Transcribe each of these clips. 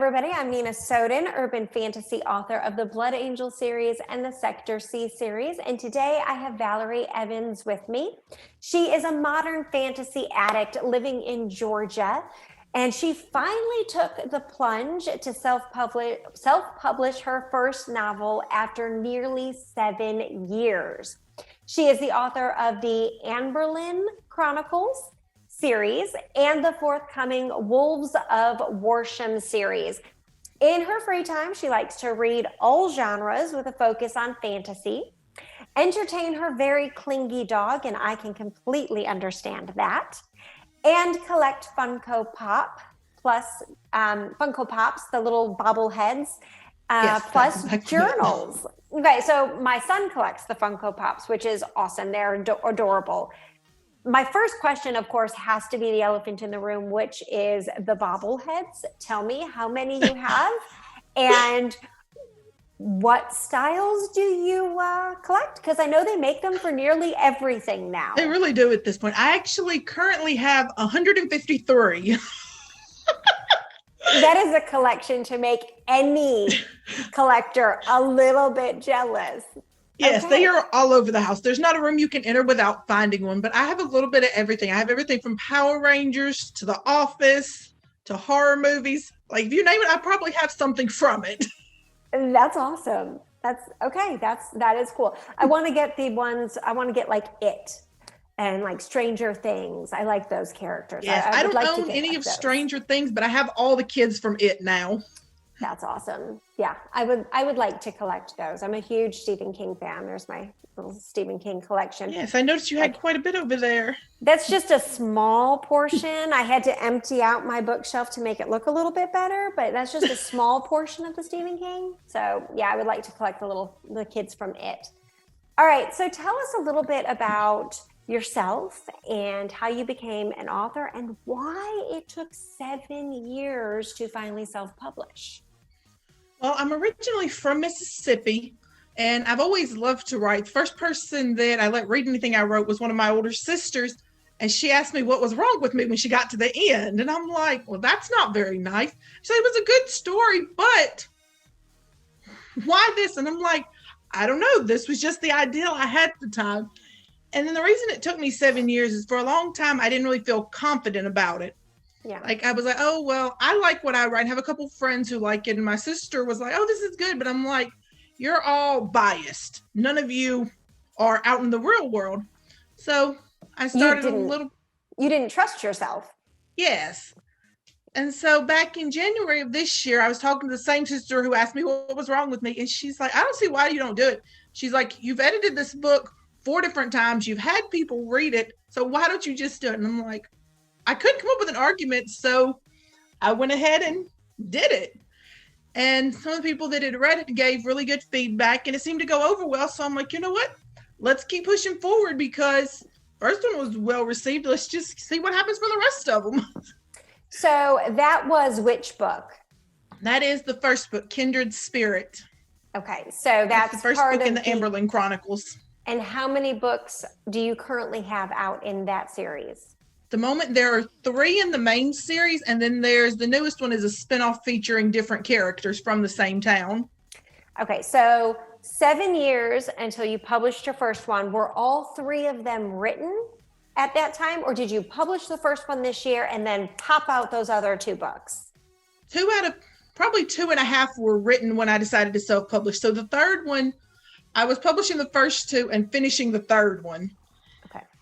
everybody. I'm Nina Soden, urban fantasy author of the Blood Angel series and the Sector C series. And today I have Valerie Evans with me. She is a modern fantasy addict living in Georgia. And she finally took the plunge to self-publish her first novel after nearly 7 years. She is the author of the Amberlynn Chronicles series and the forthcoming Wolves of Worsham series. In her free time, she likes to read all genres with a focus on fantasy, entertain her very clingy dog, and I can completely understand that, and collect Funko Pops, the little bobbleheads, plus journals. Okay, so my son collects the Funko Pops, which is awesome. They're adorable. My first question, of course, has to be the elephant in the room, which is the bobbleheads. Tell me how many you have and what styles do you collect? Because I know they make them for nearly everything now. They really do at this point. I actually currently have 153. That is a collection to make any collector a little bit jealous. Yes, okay. They are all over the house. There's not a room you can enter without finding one, but I have a little bit of everything. I have everything from Power Rangers to The Office to horror movies. Like, if you name it, I probably have something from it. That's awesome. That's okay. That is cool. I want to get like It and like Stranger Things. I like those characters. Yes, I don't own any of Stranger Things, but I have all the kids from It now. That's awesome. Yeah, I would like to collect those. I'm a huge Stephen King fan. There's my little Stephen King collection. Yes, I noticed you had quite a bit over there. That's just a small portion. I had to empty out my bookshelf to make it look a little bit better, but that's just a small portion of the Stephen King. So yeah, I would like to collect the kids from It. All right, so tell us a little bit about yourself and how you became an author and why it took 7 years to finally self-publish. Well, I'm originally from Mississippi, and I've always loved to write. The first person that I let read anything I wrote was one of my older sisters, and she asked me what was wrong with me when she got to the end. And I'm like, well, that's not very nice. She said, it was a good story, but why this? And I'm like, I don't know. This was just the ideal I had at the time. And then the reason it took me 7 years is for a long time, I didn't really feel confident about it. Yeah. Like, I was like, oh, well, I like what I write. I have a couple friends who like it. And my sister was like, oh, this is good. But I'm like, you're all biased. None of you are out in the real world. So I started You didn't trust yourself. Yes. And so back in January of this year, I was talking to the same sister who asked me what was wrong with me. And she's like, I don't see why you don't do it. She's like, you've edited this book 4 different times. You've had people read it. So why don't you just do it? And I'm like, I couldn't come up with an argument, so I went ahead and did it. And some of the people that had read it gave really good feedback, and it seemed to go over well. So I'm like, you know what? Let's keep pushing forward because first one was well received. Let's just see what happens for the rest of them. So that was which book? That is the first book, Kindred Spirit. Okay, so that's the first book in the Amberlynn Chronicles. And how many books do you currently have out in that series? The moment there are 3 in the main series, and then there's the newest one is a spinoff featuring different characters from the same town. Okay, so 7 years until you published your first one. Were all 3 of them written at that time, or did you publish the first one this year and then pop out those other 2 books? 2 out of probably 2.5 were written when I decided to self-publish. So the third one, I was publishing the first 2 and finishing the third one.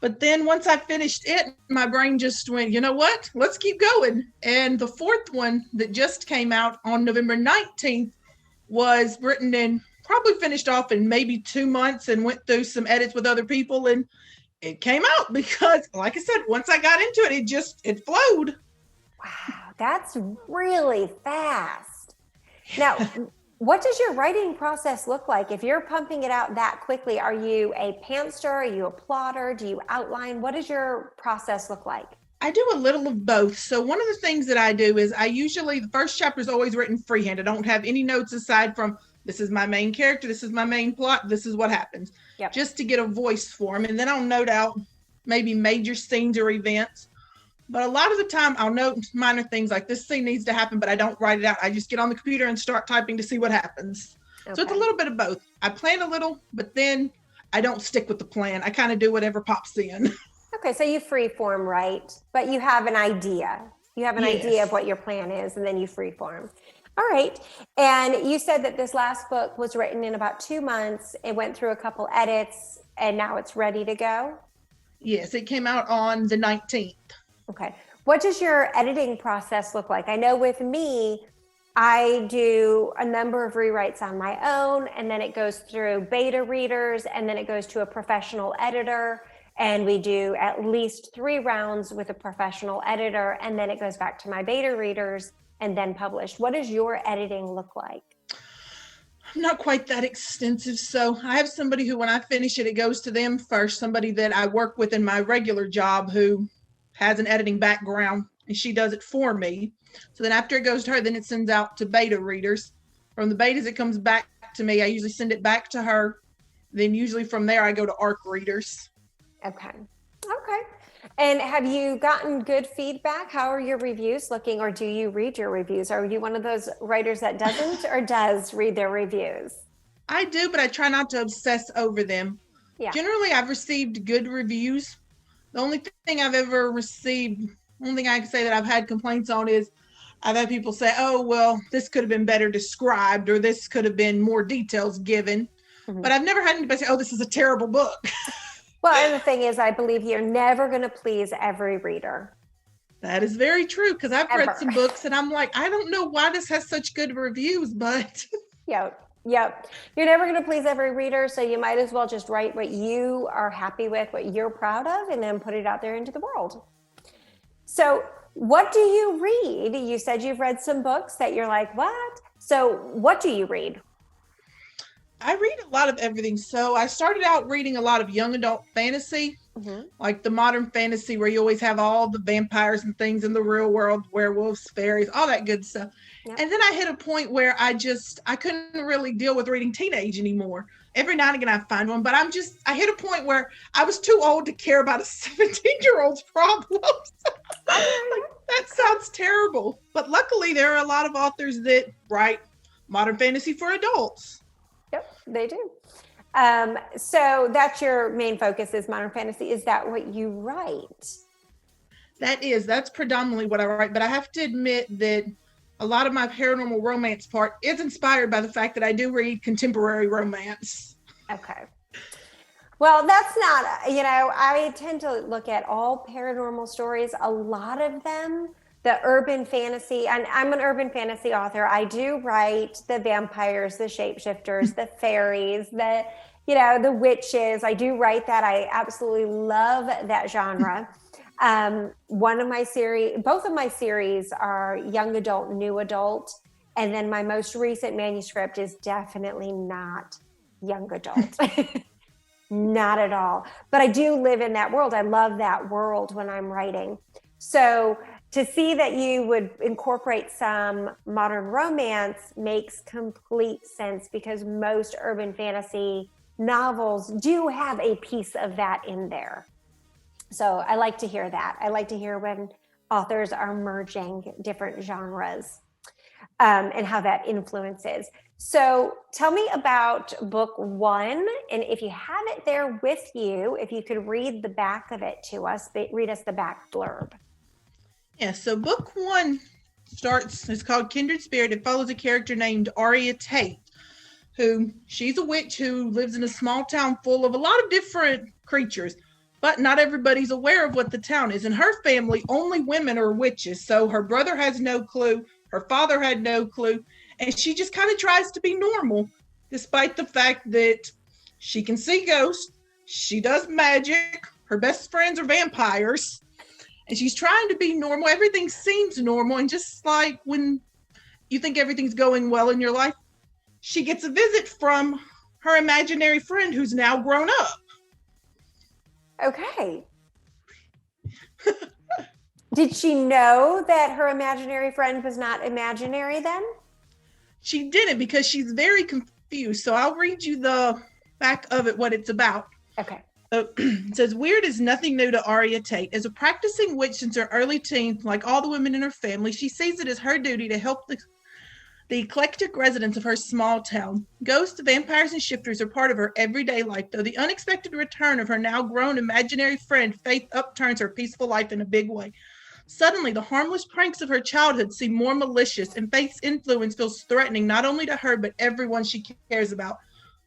But then once I finished it, my brain just went, you know what? Let's keep going. And the fourth one that just came out on November 19th was written and probably finished off in maybe 2 months and went through some edits with other people. And it came out because, like I said, once I got into it, it flowed. Wow, that's really fast. Now, what does your writing process look like? If you're pumping it out that quickly, are you a pantster? Are you a plotter? Do you outline? What does your process look like? I do a little of both. So one of the things that I do is the first chapter is always written freehand. I don't have any notes aside from this is my main character, this is my main plot, this is what happens. Just to get a voice for them. And then I'll note out maybe major scenes or events. But a lot of the time I'll note minor things like this scene needs to happen, but I don't write it out. I just get on the computer and start typing to see what happens. Okay. So it's a little bit of both. I plan a little, but then I don't stick with the plan. I kind of do whatever pops in. Okay, so you freeform, right? But you have an idea. You have an idea of what your plan is, and then you freeform. All right. And you said that this last book was written in about 2 months. It went through a couple edits, and now it's ready to go? Yes, it came out on the 19th. Okay. What does your editing process look like? I know with me, I do a number of rewrites on my own, and then it goes through beta readers, and then it goes to a professional editor. And we do at least 3 rounds with a professional editor, and then it goes back to my beta readers and then published. What does your editing look like? I'm not quite that extensive. So I have somebody who, when I finish it, it goes to them first, somebody that I work with in my regular job who has an editing background, and she does it for me. So then after it goes to her, then it sends out to beta readers. From the betas, it comes back to me. I usually send it back to her. Then usually from there, I go to ARC readers. Okay. Okay. And have you gotten good feedback? How are your reviews looking, or do you read your reviews? Are you one of those writers that doesn't or does read their reviews? I do, but I try not to obsess over them. Yeah. Generally, I've received good reviews. The only thing I've ever received, only thing I can say that I've had complaints on is I've had people say, oh, well, this could have been better described, or this could have been more details given. Mm-hmm. But I've never had anybody say, oh, this is a terrible book. Well, and the thing is, I believe you're never going to please every reader. That is very true, because I've read some books and I'm like, I don't know why this has such good reviews, but. Yep. You're never going to please every reader, so you might as well just write what you are happy with, what you're proud of, and then put it out there into the world. So what do you read? You said you've read some books that you're like, what? So what do you read? I read a lot of everything. So I started out reading a lot of young adult fantasy, like the modern fantasy where you always have all the vampires and things in the real world, werewolves, fairies, all that good stuff. Yep. And then I hit a point where I couldn't really deal with reading teenage anymore. Every now and again I find one, but I hit a point where I was too old to care about a 17-year-old's problems. Like, that sounds terrible. But luckily there are a lot of authors that write modern fantasy for adults. Yep, they do. So that's your main focus is modern fantasy. Is that what you write? That's predominantly what I write. But I have to admit that a lot of my paranormal romance part is inspired by the fact that I do read contemporary romance. Okay. Well, that's not, I tend to look at all paranormal stories. A lot of them, the urban fantasy, and I'm an urban fantasy author. I do write the vampires, the shapeshifters, the fairies, the witches. I do write that. I absolutely love that genre. Both of my series are young adult, new adult. And then my most recent manuscript is definitely not young adult. Not at all. But I do live in that world. I love that world when I'm writing. So to see that you would incorporate some modern romance makes complete sense, because most urban fantasy novels do have a piece of that in there. So I like to hear that. I like to hear when authors are merging different genres and how that influences. So tell me about book 1. And if you have it there with you, if you could read the back of it to us, read us the back blurb. Yeah, so book 1 it's called Kindred Spirit. It follows a character named Aria Tate, she's a witch who lives in a small town full of a lot of different creatures, but not everybody's aware of what the town is. In her family, only women are witches. So her brother has no clue. Her father had no clue. And she just kind of tries to be normal, despite the fact that she can see ghosts. She does magic. Her best friends are vampires. And she's trying to be normal. Everything seems normal. And just like when you think everything's going well in your life, she gets a visit from her imaginary friend who's now grown up. Okay. Did she know that her imaginary friend was not imaginary then? She didn't, because she's very confused. So I'll read you the back of it, what it's about. Okay. It says, weird is nothing new to Arya Tate. As a practicing witch since her early teens, like all the women in her family, she sees it as her duty to help the eclectic residents of her small town. Ghosts, vampires, and shifters are part of her everyday life, though the unexpected return of her now grown imaginary friend Faith upturns her peaceful life in a big way. Suddenly, the harmless pranks of her childhood seem more malicious, and Faith's influence feels threatening not only to her, but everyone she cares about.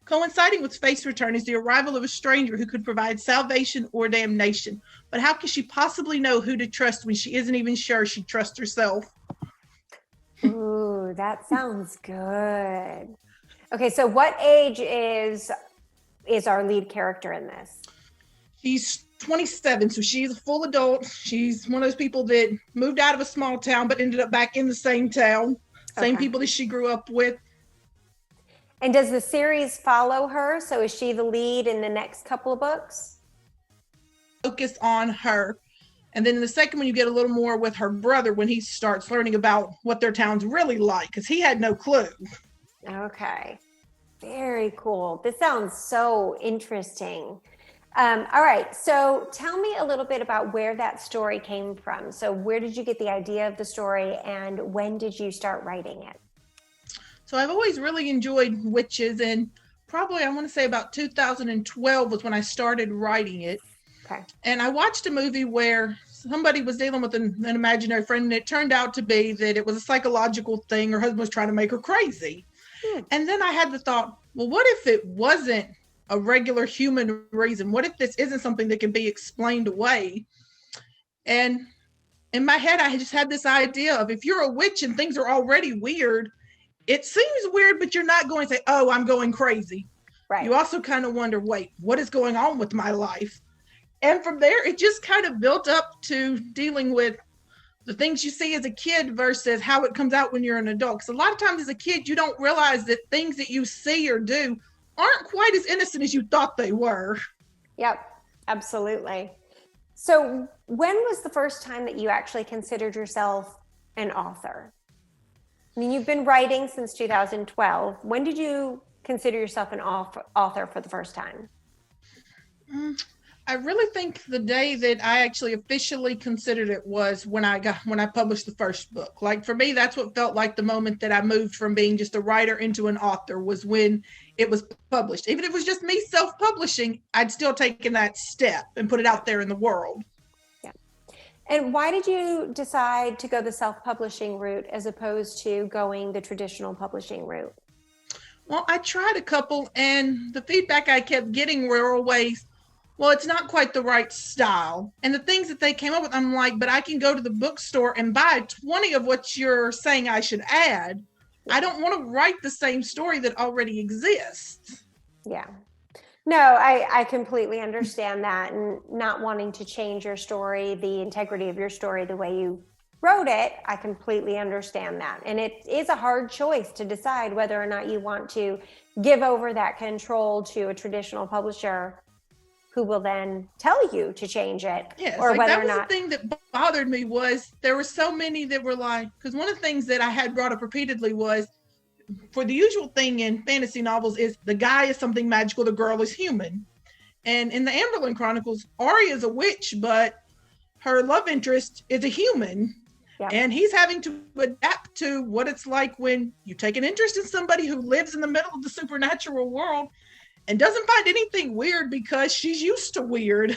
Coinciding with Faith's return is the arrival of a stranger who could provide salvation or damnation. But how can she possibly know who to trust when she isn't even sure she trusts herself? Ooh, that sounds good. Okay, so what age is our lead character in this? She's 27, so she's a full adult. She's one of those people that moved out of a small town but ended up back in the same town. Same people that she grew up with. And does the series follow her? So is she the lead in the next couple of books? Focus on her. And then in the second one, you get a little more with her brother when he starts learning about what their town's really like, because he had no clue. Okay. Very cool. This sounds so interesting. All right. So tell me a little bit about where that story came from. So where did you get the idea of the story, and when did you start writing it? So I've always really enjoyed witches, and probably I want to say about 2012 was when I started writing it. Okay. And I watched a movie where somebody was dealing with an imaginary friend, and it turned out to be that it was a psychological thing. Her husband was trying to make her crazy. And then I had the thought, well, what if it wasn't a regular human reason? What if this isn't something that can be explained away? And in my head, I just had this idea of, if you're a witch and things are already weird, it seems weird, but you're not going to say, oh, I'm going crazy. Right. You also kind of wonder, wait, what is going on with my life? And from there, it just kind of built up to dealing with the things you see as a kid versus how it comes out when you're an adult. Because a lot of times as a kid, you don't realize that things that you see or do aren't quite as innocent as you thought they were. Yep, absolutely. So when was the first time that you actually considered yourself an author? I mean, you've been writing since 2012. When did you consider yourself an author for the first time? I really think the day that I actually officially considered it was when I published the first book. Like, for me, that's what felt like the moment that I moved from being just a writer into an author, was when it was published. Even if it was just me self-publishing, I'd still taken that step and put it out there in the world. Yeah. And why did you decide to go the self-publishing route as opposed to going the traditional publishing route? Well, I tried a couple, and the feedback I kept getting were always, well, it's not quite the right style. And the things that they came up with, I'm like, but I can go to the bookstore and buy 20 of what you're saying I should add. I don't want to write the same story that already exists. Yeah. No, I completely understand that, and not wanting to change your story, the integrity of your story, the way you wrote it. I completely understand that. And it is a hard choice to decide whether or not you want to give over that control to a traditional publisher who will then tell you to change it. Yes, or like whether that or was not. The thing that bothered me was there were so many that were like, because one of the things that I had brought up repeatedly was, for the usual thing in fantasy novels is the guy is something magical, the girl is human. And in the Amberlin Chronicles, Arya is a witch, but her love interest is a human. Yeah. And he's having to adapt to what it's like when you take an interest in somebody who lives in the middle of the supernatural world and doesn't find anything weird because she's used to weird.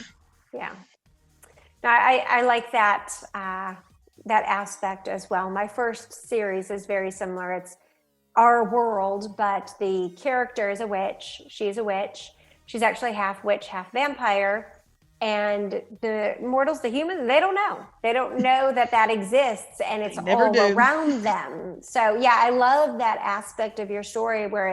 Yeah. No, I like that that aspect as well. My first series is very similar. It's our world, but the character is a witch. She's a witch. She's actually half witch, half vampire. And the mortals, the humans, they don't know. They don't know that exists, and it's all around them. So yeah, I love that aspect of your story where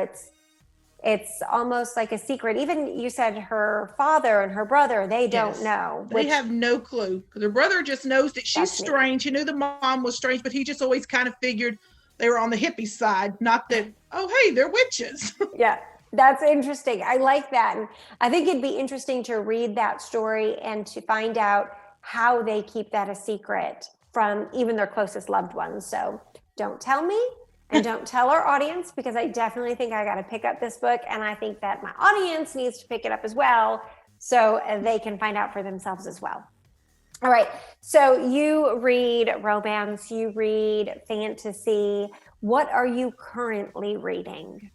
it's almost like a secret. Even you said her father and her brother, they don't know. They have no clue. Because her brother just knows that she's strange. He knew the mom was strange, but he just always kind of figured they were on the hippie side, not that, oh, hey, they're witches. Yeah, that's interesting. I like that. And I think it'd be interesting to read that story and to find out how they keep that a secret from even their closest loved ones. So don't tell me. And don't tell our audience, because I definitely think I got to pick up this book. And I think that my audience needs to pick it up as well, so they can find out for themselves as well. All right. So you read romance, you read fantasy. What are you currently reading?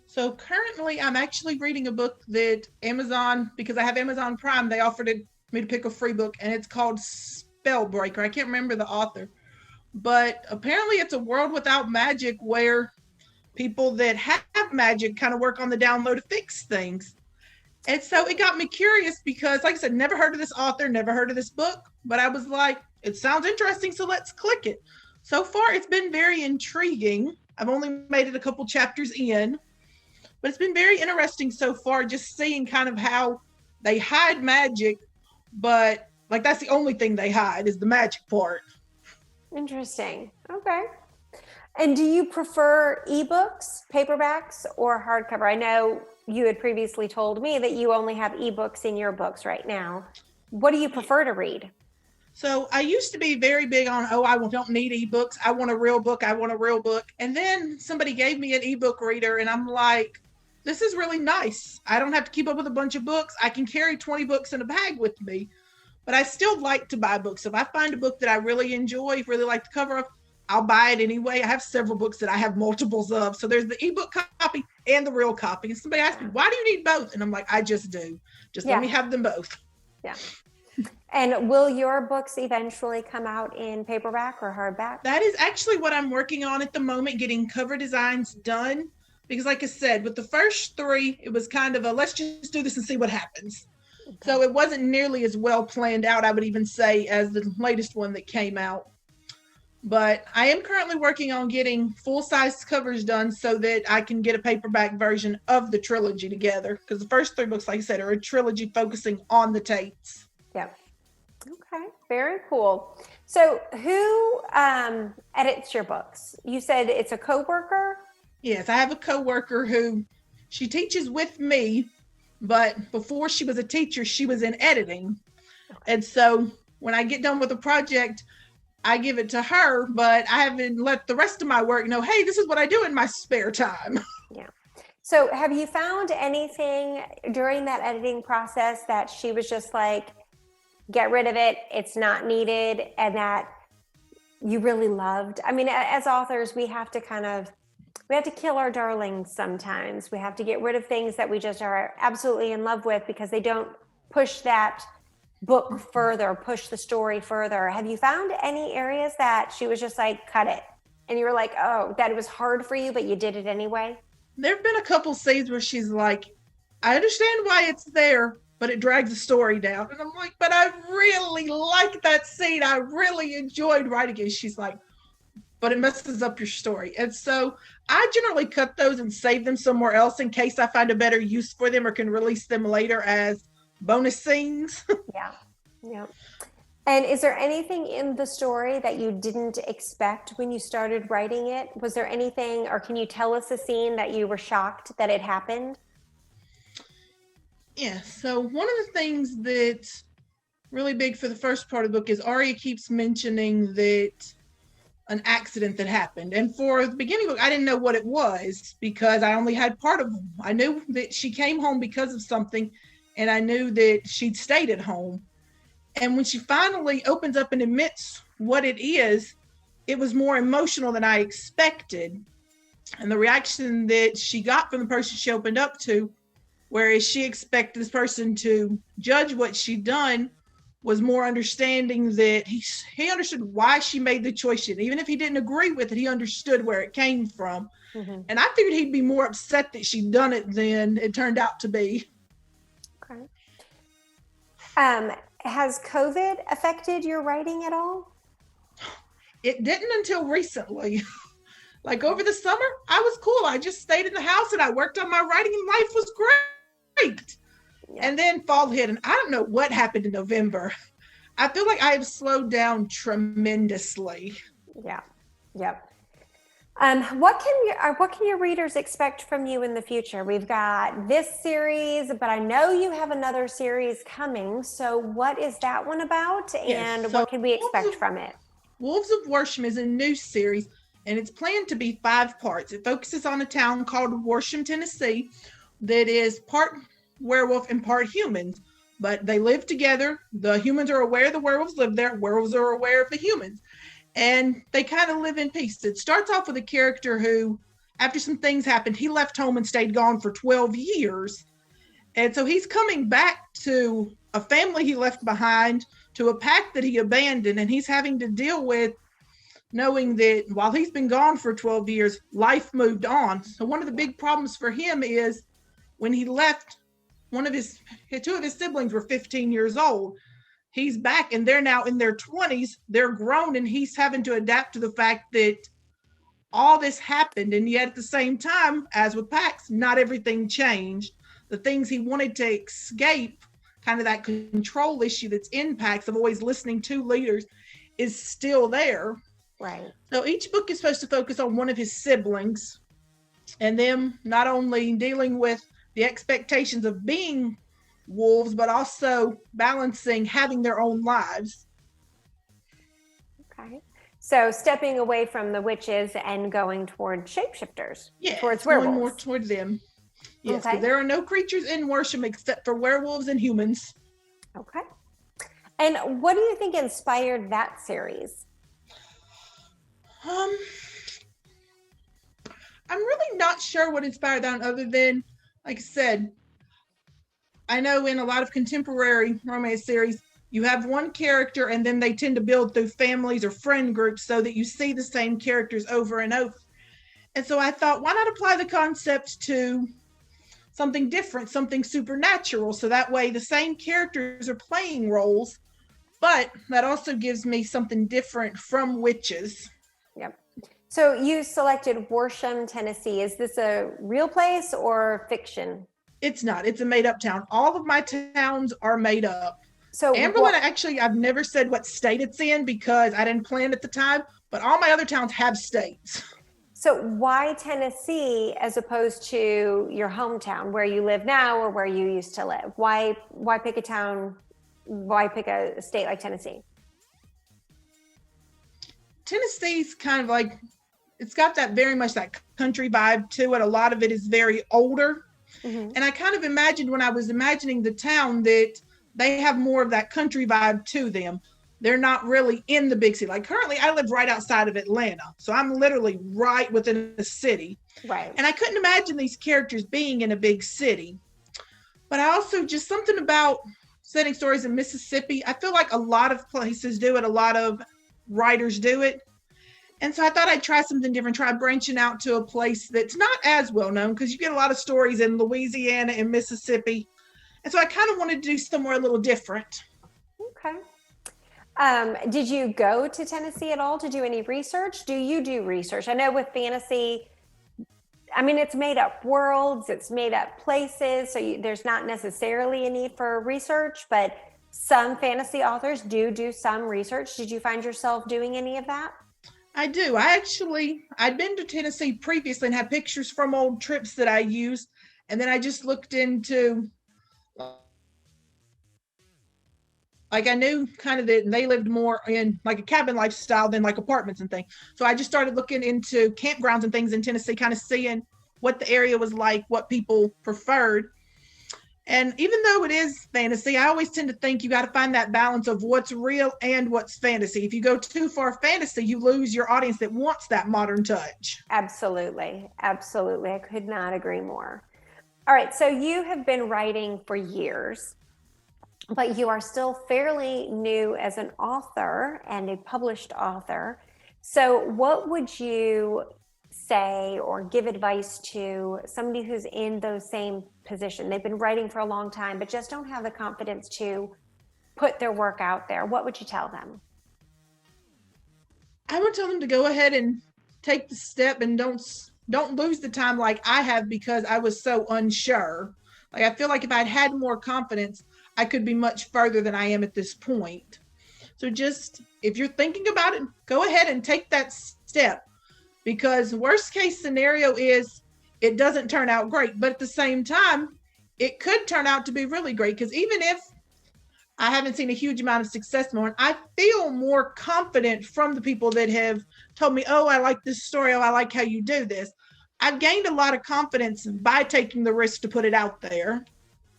So currently I'm actually reading a book that Amazon, because I have Amazon Prime, they offered me to pick a free book, and it's called Spellbreaker. I can't remember the author, but apparently it's a world without magic where people that have magic kind of work on the down low to fix things. And so it got me curious because, like I said, never heard of this author, never heard of this book, but I was like, it sounds interesting, so let's click it. So far, it's been very intriguing. I've only made it a couple chapters in, but it's been very interesting so far, just seeing kind of how they hide magic, but like that's the only thing they hide is the magic part. Interesting. Okay. And do you prefer ebooks, paperbacks, or hardcover? I know you had previously told me that you only have ebooks in your books right now. What do you prefer to read? So I used to be very big on, I don't need ebooks. I want a real book. I want a real book. And then somebody gave me an ebook reader, and I'm like, this is really nice. I don't have to keep up with a bunch of books. I can carry 20 books in a bag with me, but I still like to buy books. If I find a book that I really enjoy, really like the cover of, I'll buy it anyway. I have several books that I have multiples of. So there's the ebook copy and the real copy. And somebody asked me, why do you need both? And I'm like, I just do. Just let me have them both. Yeah. And will your books eventually come out in paperback or hardback? That is actually what I'm working on at the moment, getting cover designs done. Because like I said, with the first three, it was kind of a, let's just do this and see what happens. Okay. So it wasn't nearly as well planned out, I would even say, as the latest one that came out. But I am currently working on getting full-size covers done so that I can get a paperback version of the trilogy together. Because the first three books, like I said, are a trilogy focusing on the Tates. Yep. Okay. Very cool. So who edits your books? You said it's a coworker? Yes, I have a coworker who she teaches with me, but before she was a teacher, she was in editing. Okay. And so when I get done with a project, I give it to her, but I haven't let the rest of my work know, hey, this is what I do in my spare time. Yeah. So have you found anything during that editing process that she was just like, get rid of it, it's not needed, and that you really loved? I mean, as authors, we have to kill our darlings sometimes. We have to get rid of things that we just are absolutely in love with because they don't push that book further, push the story further. Have you found any areas that she was just like, cut it, and you were like, oh, that it was hard for you, but you did it anyway? There have been a couple scenes where she's like, I understand why it's there, but it drags the story down. And I'm like, but I really like that scene. I really enjoyed writing it. She's like, but it messes up your story. And so I generally cut those and save them somewhere else in case I find a better use for them or can release them later as bonus scenes. Yeah. Yeah. And is there anything in the story that you didn't expect when you started writing it? Was there anything, or can you tell us a scene that you were shocked that it happened? Yeah. So one of the things that's really big for the first part of the book is Aria keeps mentioning that an accident that happened. And for the beginning book, I didn't know what it was because I only had part of them. I knew that she came home because of something, and I knew that she'd stayed at home. And when she finally opens up and admits what it is, it was more emotional than I expected. And the reaction that she got from the person she opened up to, whereas she expected this person to judge what she'd done, was more understanding that he understood why she made the choice. Even if he didn't agree with it, he understood where it came from. Mm-hmm. And I figured he'd be more upset that she'd done it than it turned out to be. Okay. Has COVID affected your writing at all? It didn't until recently. Like over the summer, I was cool. I just stayed in the house and I worked on my writing and life was great. Yeah. And then fall hit, and I don't know what happened in November. I feel like I have slowed down tremendously. Yeah. Yep. What can your readers expect from you in the future? We've got this series, but I know you have another series coming. So what is that one about, and what can we expect from it? Wolves of Worsham is a new series, and it's planned to be 5 parts. It focuses on a town called Worsham, Tennessee, that is part werewolf and part humans, but they live together. The humans are aware the werewolves live there. Werewolves are aware of the humans, and they kind of live in peace. It starts off with a character who, after some things happened, he left home and stayed gone for 12 years. And so he's coming back to a family he left behind, to a pack that he abandoned, and he's having to deal with knowing that while he's been gone for 12 years, life moved on. So one of the big problems for him is when he left, two of his siblings were 15 years old. He's back and they're now in their 20s. They're grown, and he's having to adapt to the fact that all this happened. And yet at the same time, as with Pax, not everything changed. The things he wanted to escape, kind of that control issue that's in Pax of always listening to leaders, is still there. Right. So each book is supposed to focus on one of his siblings and them not only dealing with the expectations of being wolves, but also balancing having their own lives. Okay. So stepping away from the witches and going toward shapeshifters. Yeah, towards werewolves. going more toward them. Yes, Okay. there are no creatures in Worsham except for werewolves and humans. Okay. And what do you think inspired that series? I'm really not sure what inspired that, other than, like I said, I know in a lot of contemporary romance series, you have one character and then they tend to build through families or friend groups so that you see the same characters over and over. And so I thought, why not apply the concept to something different, something supernatural? So that way the same characters are playing roles, but that also gives me something different from witches. Yep. So you selected Worsham, Tennessee. Is this a real place or fiction? It's not. It's a made-up town. All of my towns are made up. So Amberlin, actually, I've never said what state it's in because I didn't plan at the time, but all my other towns have states. So why Tennessee as opposed to your hometown where you live now or where you used to live? Why pick a town? Why pick a state like Tennessee? Tennessee's kind of like, it's got that very much that country vibe to it. A lot of it is very older. Mm-hmm. And I kind of imagined when I was imagining the town that they have more of that country vibe to them. They're not really in the big city. Like currently I live right outside of Atlanta. So I'm literally right within the city. Right. And I couldn't imagine these characters being in a big city. But I also just something about setting stories in Mississippi. I feel like a lot of places do it. A lot of writers do it. And so I thought I'd try something different, try branching out to a place that's not as well known, because you get a lot of stories in Louisiana and Mississippi. And so I kind of wanted to do somewhere a little different. Okay. Did you go to Tennessee at all to do any research? Do you do research? I know with fantasy, I mean, it's made up worlds, it's made up places. So there's not necessarily a need for research, but some fantasy authors do some research. Did you find yourself doing any of that? I do. I'd been to Tennessee previously and had pictures from old trips that I used. And then I just looked into, like I knew kind of that they lived more in like a cabin lifestyle than like apartments and things. So I just started looking into campgrounds and things in Tennessee, kind of seeing what the area was like, what people preferred. And even though it is fantasy, I always tend to think you got to find that balance of what's real and what's fantasy. If you go too far fantasy, you lose your audience that wants that modern touch. Absolutely. Absolutely. I could not agree more. All right. So you have been writing for years, but you are still fairly new as an author and a published author. So what would you say or give advice to somebody who's in those same position? They've been writing for a long time, but just don't have the confidence to put their work out there. What would you tell them? I would tell them to go ahead and take the step and don't lose the time like I have, because I was so unsure. Like I feel like if I'd had more confidence, I could be much further than I am at this point. So just, if you're thinking about it, go ahead and take that step, because worst case scenario is it doesn't turn out great. But at the same time, it could turn out to be really great, because even if I haven't seen a huge amount of success more, I feel more confident from the people that have told me, oh, I like this story. Oh, I like how you do this. I've gained a lot of confidence by taking the risk to put it out there.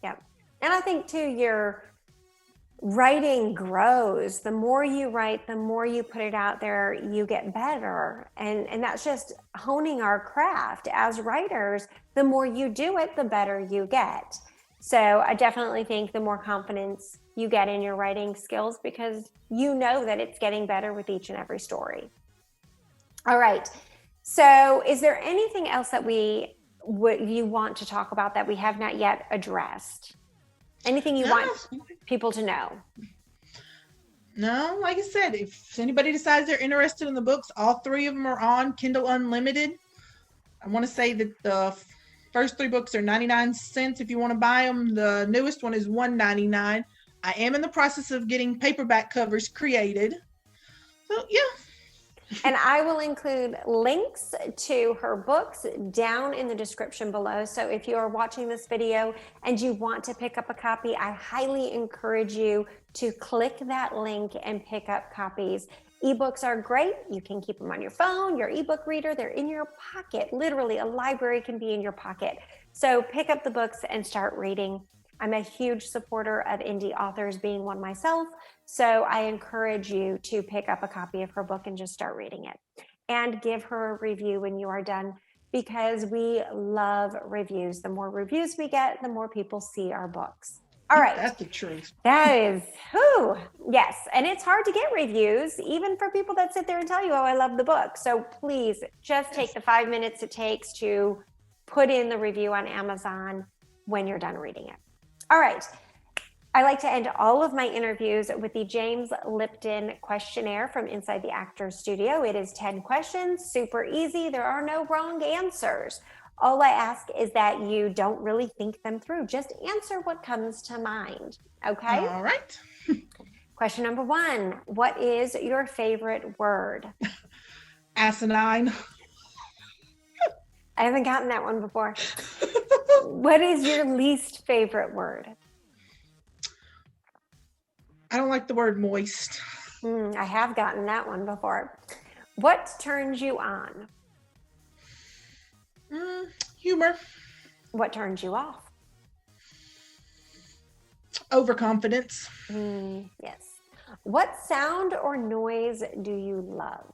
Yeah. And I think too, your writing grows. The more you write, the more you put it out there, you get better. And that's just honing our craft as writers. The more you do it, the better you get. So I definitely think the more confidence you get in your writing skills, because you know that it's getting better with each and every story. All right. So is there anything else that you want to talk about that we have not yet addressed? Anything you want people to know? No, like I said, if anybody decides they're interested in the books, all 3 of them are on Kindle Unlimited. I want to say that the first 3 books are 99 cents if you want to buy them. The newest one is $1.99. I am in the process of getting paperback covers created. So, yeah. And I will include links to her books down in the description below. So if you are watching this video and you want to pick up a copy, I highly encourage you to click that link and pick up copies. Ebooks are great. You can keep them on your phone, your ebook reader. They're in your pocket. Literally, a library can be in your pocket. So pick up the books and start reading. I'm a huge supporter of indie authors, being one myself. So I encourage you to pick up a copy of her book and just start reading it. And give her a review when you are done, because we love reviews. The more reviews we get, the more people see our books. All right. That's the truth. That is, yes. And it's hard to get reviews, even for people that sit there and tell you, oh, I love the book. So please just take the 5 minutes it takes to put in the review on Amazon when you're done reading it. All right. I like to end all of my interviews with the James Lipton questionnaire from Inside the Actors Studio. It is 10 questions, super easy. There are no wrong answers. All I ask is that you don't really think them through. Just answer what comes to mind. Okay? All right. Question number 1. What is your favorite word? Asinine. I haven't gotten that one before. What is your least favorite word? I don't like the word moist. I have gotten that one before. What turns you on? Humor. What turns you off? Overconfidence. Yes. What sound or noise do you love?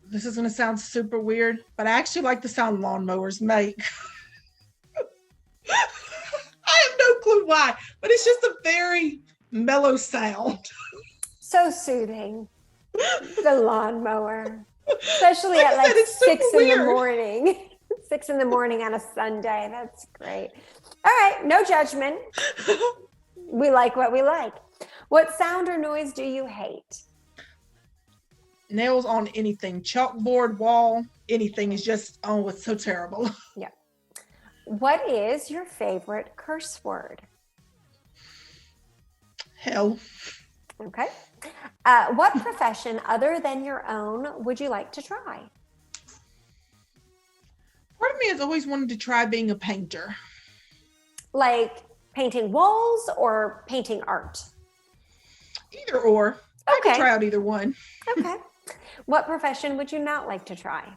This is going to sound super weird, but I actually like the sound lawnmowers make. I have no clue why, but it's just a very mellow sound. So soothing. The lawnmower. Especially Like at I said, like it's super 6 in the weird. morning. 6 in the morning on a Sunday. That's great. All right. No judgment. We like what we like. What sound or noise do you hate? Nails on anything, chalkboard, wall, anything is just, oh, it's so terrible. Yeah. What is your favorite curse word? Hell. Okay. What profession other than your own would you like to try? Part of me has always wanted to try being a painter. Like painting walls or painting art? Either or. I Okay. could try out either one. Okay. What profession would you not like to try?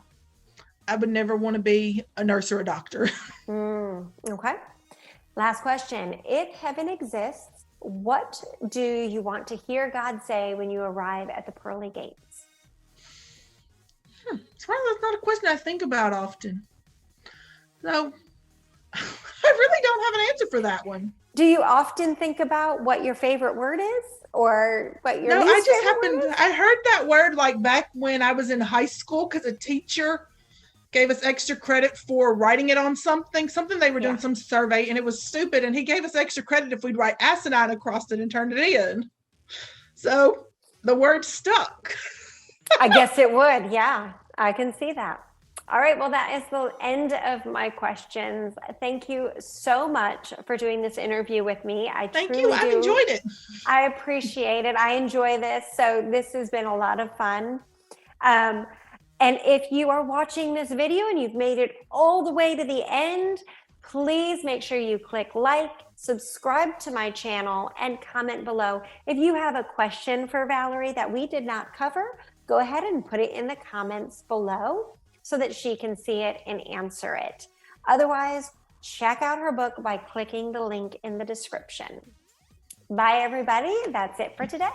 I would never want to be a nurse or a doctor. Okay. Last question. If heaven exists, what do you want to hear God say when you arrive at the pearly gates? That's not a question I think about often. So I really don't have an answer for that one. Do you often think about what your favorite word is, or what your No, least I just favorite word happened, is? I heard that word like back when I was in high school because a teacher gave us extra credit for writing it on something they were doing, some survey, and it was stupid, and he gave us extra credit if we'd write asinine across it and turned it in. So the word stuck. I guess it would. Yeah, I can see that. All right. Well, that is the end of my questions. Thank you so much for doing this interview with me. Thank you. I've enjoyed it. I appreciate it. I enjoy this. So this has been a lot of fun. And if you are watching this video and you've made it all the way to the end, please make sure you click like, subscribe to my channel, and comment below. If you have a question for Valerie that we did not cover, go ahead and put it in the comments below so that she can see it and answer it. Otherwise, check out her book by clicking the link in the description. Bye, everybody. That's it for today.